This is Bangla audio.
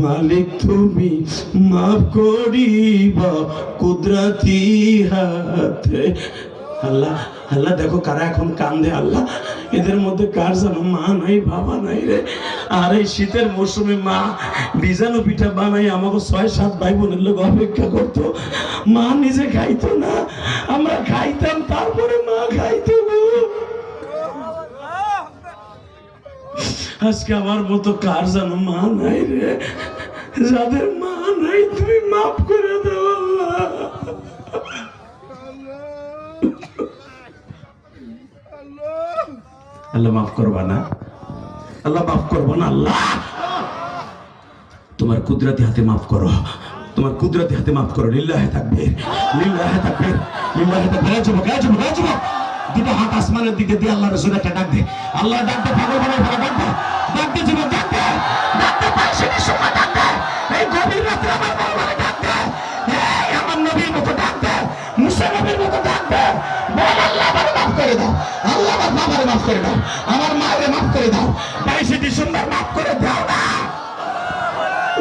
মালিক তুমি মাফ করিবা কুদরতি হাতে। আল্লাহ আল্লাহ দেখো কারা এখন কান্দে। আল্লাহ এদের মধ্যে কার যেন মা নাই বাবা নাই রে। আর এই শীতের মৌসুমে মা বিজানো পিঠা বানাই আমাকে ৬-৭ ভাই বোনের লোক অপেক্ষা করতো। মা নিজে খাইতো না, আমরা খাইতাম, তারপরে মা খাইতো। আজকে আমার মতো কার যেন মা নাই রে। যাদের মা নাই তুমি মাফ করে দাও আল্লাহ। আল্লাহ মাফ করবা না, আল্লাহ মাফ করবো না। আল্লাহ তোমার কুদরতি হাতে মাফ করো, তোমার কুদরতি হাতে মাফ করো। লিল্লাহে তাকবীর, লিল্লাহে তাকবীর, লিল্লাহে তাকবীর। যুবক দুটো হাত আসমানের দিকে দিয়ে আল্লাহ রাসূল একটা ডাক দে। আল্লাহ ডাক দে, পাগল বানাই ফেলে ডাক দে, ডাক দে যুবক, ডাক দে, ডাক দে, পাশে সময় ডাক দে। এই গভীর রাতে আমার বাবারে ডাক দে, এই আমার নবীর মতো ডাক দে, মুসা নবীর মতো ডাক দে। বল আল্লাহ আমারে মাফ করে দাও, আল্লাহ আমার বাবারে মাফ করে দাও, আমার মায়েরে মাফ করে দাও, 22 ডিসেম্বর মাফ করে দাও।